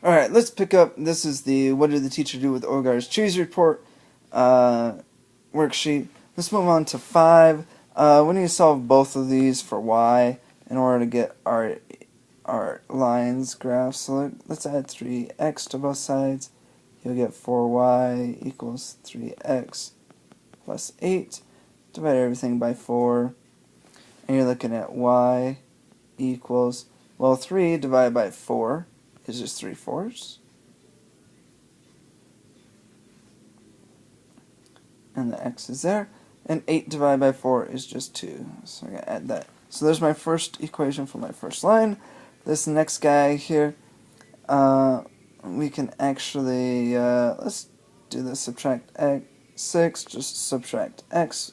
Alright, let's pick up, this is the What Did the Teacher Do with Ogar's Cheese Report worksheet. Let's move on to 5. We need to solve both of these for y in order to get our lines graphs. So let's add 3x to both sides. You'll get 4y equals 3x plus 8. Divide everything by 4. And you're looking at y equals, well, 3 divided by 4 is just 3/4. And the x is there. And 8 divided by 4 is just 2. So I'm going to add that. So there's my first equation for my first line. This next guy here, we can actually, let's do the subtract x, 6, just subtract x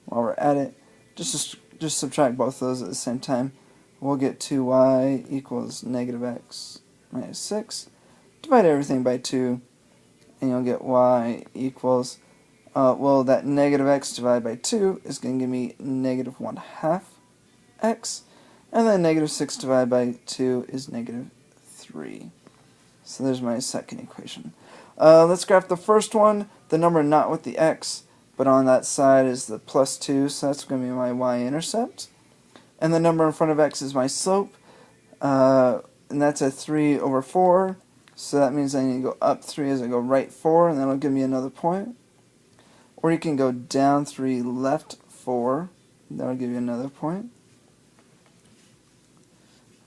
while we're at it. Just subtract both of those at the same time. We'll get 2y equals negative x minus 6. Divide everything by 2, and you'll get y equals, well, that negative x divided by 2 is going to give me negative 1/2 x, and then negative 6 divided by 2 is negative 3. So there's my second equation. Let's graph the first one. The number not with the x, but on that side is the plus 2, so that's going to be my y-intercept. And the number in front of x is my slope, and that's a 3/4. So that means I need to go up 3 as I go right 4, and that'll give me another point. Or you can go down 3, left 4, that'll give you another point.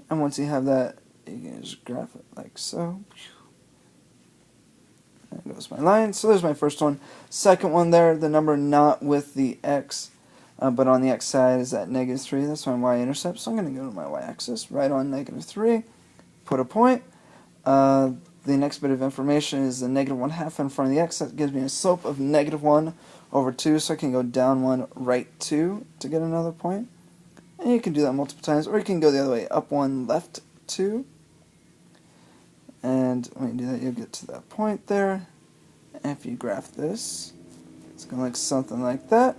And once you have that, you can just graph it like so. There goes my line. So there's my first one. Second one there, the number not with the x, but on the x side is at negative 3. That's my y-intercept. So I'm going to go to my y-axis, right on negative 3, put a point. The next bit of information is the negative 1/2 in front of the x. That gives me a slope of negative 1/2, so I can go down 1, right 2 to get another point. And you can do that multiple times, or you can go the other way, up 1, left 2. And when you do that, you'll get to that point there. And if you graph this, it's going to look something like that.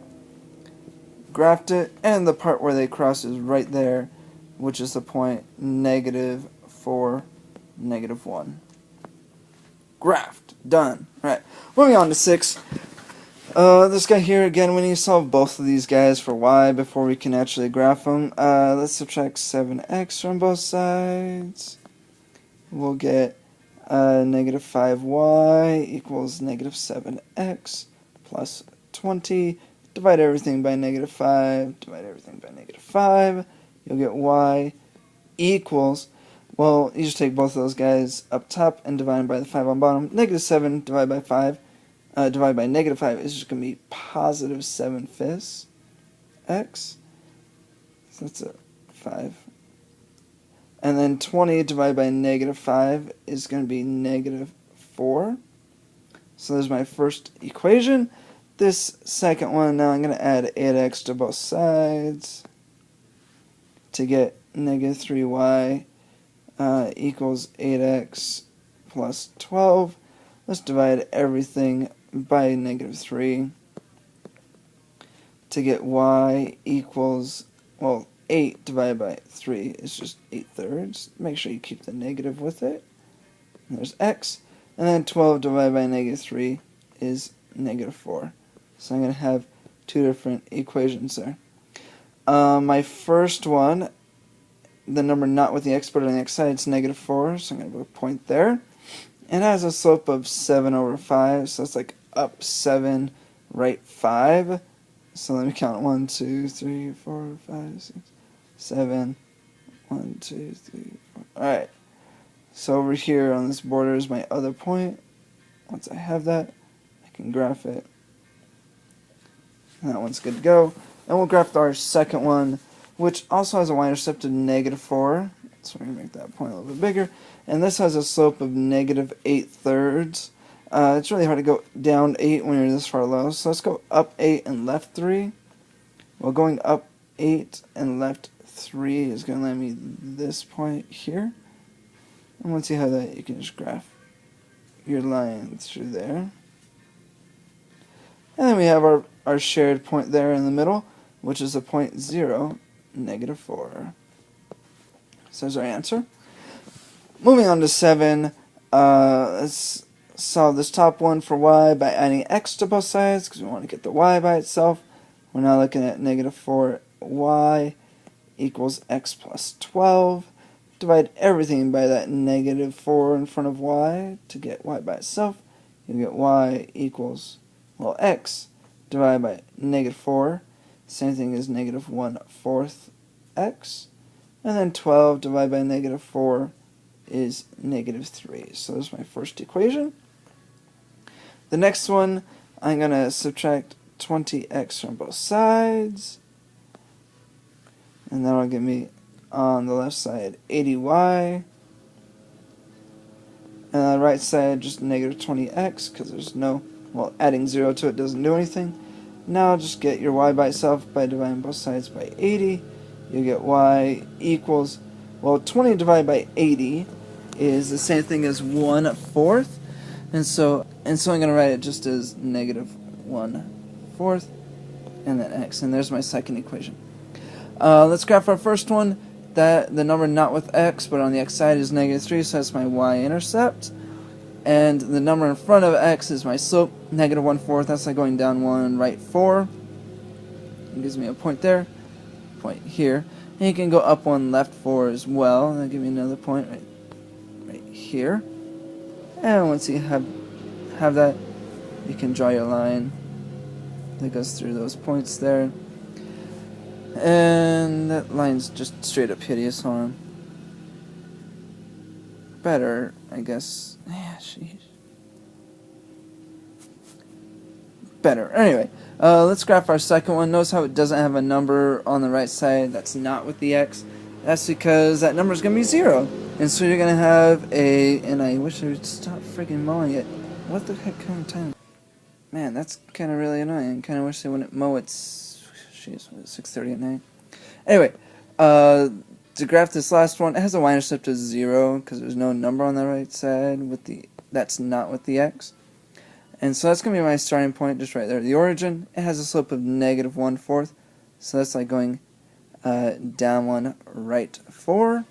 Graphed it, and the part where they cross is right there, which is the point negative 4, negative 1. Graphed. Done. Right. Moving on to 6. This guy here, again, we need to solve both of these guys for y before we can actually graph them. Let's subtract 7x from both sides. We'll get negative 5y equals negative 7x plus 20. Divide everything by negative 5. Divide everything by negative 5. You'll get y equals, well, you just take both of those guys up top and divide them by the 5 on bottom. Negative 7 divided by 5, divided by negative 5 is just going to be positive 7/5 x. So that's a 5. And then 20 divided by negative 5 is going to be negative 4. So there's my first equation. This second one, now I'm going to add 8x to both sides to get negative 3y equals 8x plus 12. Let's divide everything by negative 3 to get y equals, well, 8 divided by 3 is just 8/3. Make sure you keep the negative with it. And there's x. And then 12 divided by negative 3 is negative 4. So I'm going to have two different equations there. My first one, the number not with the x but on the x side, it's negative 4. So I'm going to put a point there. It has a slope of 7/5. So it's like up 7, right 5. So let me count 1, 2, 3, 4, 5, 6, 7. 1, 2, 3, 4. Alright. So over here on this border is my other point. Once I have that, I can graph it. And that one's good to go. And we'll graph our second one, which also has a y-intercept of negative 4. So we're going to make that point a little bit bigger. And this has a slope of negative 8/3. It's really hard to go down 8 when you're this far low. So let's go up 8 and left 3. Well, going up 8 and left 3 is going to land me this point here. And once you have that, you can just graph your line through there. And then we have our shared point there in the middle, which is a point 0, negative 4. So there's our answer. Moving on to 7. Let's solve this top one for y by adding x to both sides because we want to get the y by itself. We're now looking at negative 4y equals x plus 12. Divide everything by that negative 4 in front of y to get y by itself. You get y equals, well, x divided by negative 4. Same thing as negative 1/4 x. And then 12 divided by negative 4 is negative 3. So there's my first equation. The next one, I'm going to subtract 20x from both sides. And that'll give me, on the left side, 80y. And on the right side, just negative 20x, because there's no, well, adding 0 to it doesn't do anything. Now just get your y by itself by dividing both sides by 80. You get y equals, well, 20 divided by 80 is the same thing as 1/4. And so I'm going to write it just as negative 1/4 and then x. And there's my second equation. Let's graph our first one. That the number not with x, but on the x side is negative 3, so that's my y-intercept. And the number in front of x is my slope, negative 1/4. That's like going down 1, right 4. It gives me a point there, point here. And you can go up 1, left 4 as well. And that'll give me another point right here. And once you have that, you can draw your line that goes through those points there. And that line's just straight up hideous on him. Better, I guess. Yeah, sheesh. Better. Anyway, let's graph our second one. Notice how it doesn't have a number on the right side that's not with the x. That's because that number is going to be 0. And so you're going to have a, and I wish I would stop freaking mowing it. What the heck kind of time? Man, that's kind of really annoying. Kind of wish they wouldn't mow it. Jeez, 6:30 at night. Anyway, to graph this last one, it has a y-intercept of 0 because there's no number on the right side with the that's not with the x. And so that's going to be my starting point just right there. The origin, it has a slope of negative 1/4, so that's like going down 1, right 4.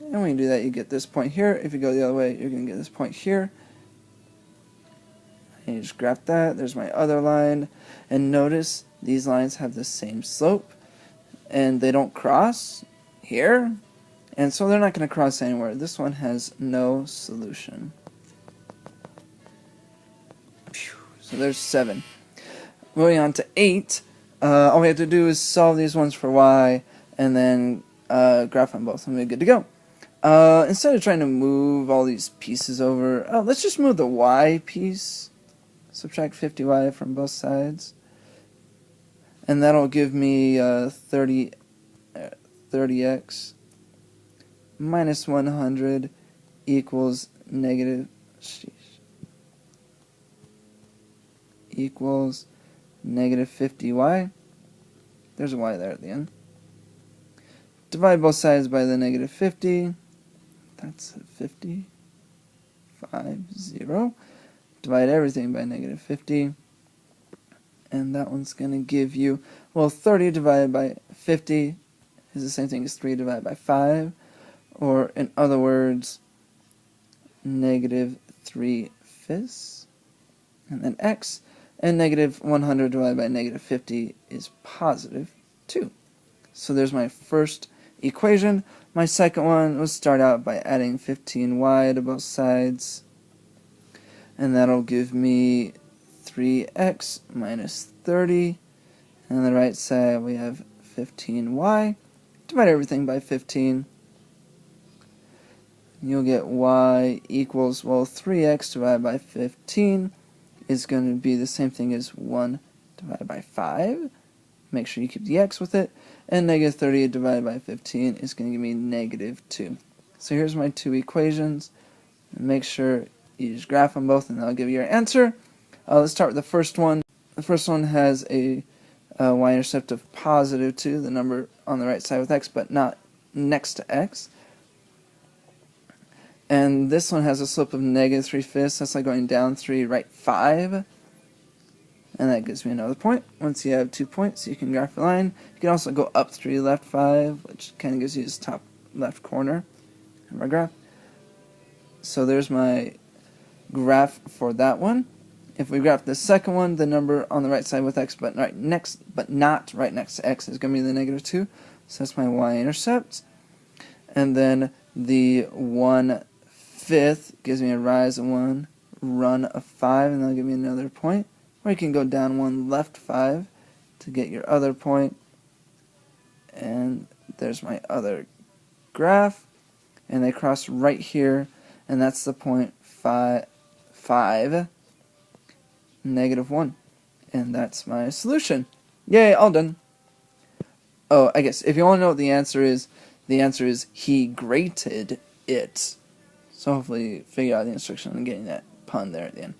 And when you do that, you get this point here. If you go the other way, you're going to get this point here. And you just graph that. There's my other line. And notice these lines have the same slope, and they don't cross here, and so they're not going to cross anywhere. This one has no solution. So there's 7. Moving on to 8, all we have to do is solve these ones for y, and then graph on both, and we're good to go. Instead of trying to move all these pieces over, let's just move the y piece. Subtract 50y from both sides. And that'll give me 30x minus 100 equals negative, equals negative 50y. There's a y there at the end. Divide both sides by the negative 50. That's 50. 0. Divide everything by negative 50. And that one's going to give you, well, 30 divided by 50 is the same thing as 3 divided by 5. Or, in other words, negative 3/5. And then x. And negative 100 divided by negative 50 is positive 2. So there's my first equation. My second one will start out by adding 15y to both sides. And that'll give me 3x minus 30, and on the right side we have 15y. Divide everything by 15. You'll get y equals, well, 3x divided by 15 is going to be the same thing as 1 divided by 5. Make sure you keep the x with it. And negative 30 divided by 15 is going to give me negative 2. So here's my two equations. Make sure you just graph them both, and that'll give you your answer. Let's start with the first one. The first one has a y-intercept of positive 2, the number on the right side with x, but not next to x. And this one has a slope of negative 3/5. That's like going down 3, right 5. And that gives me another point. Once you have 2 points, you can graph a line. You can also go up 3, left 5, which kind of gives you this top left corner of our graph. So there's my graph for that one. If we graph the second one, the number on the right side with x but not right next to x is going to be the -2. So that's my y-intercept. And then the 1/5 gives me a rise of 1, run of 5, and that'll give me another point. Or you can go down 1, left 5 to get your other point. And there's my other graph. And they cross right here, and that's the point 5, -1. And that's my solution. Yay, all done. Oh, I guess if you want to know what the answer is he grated it. So hopefully you figure out the instruction on getting that pun there at the end.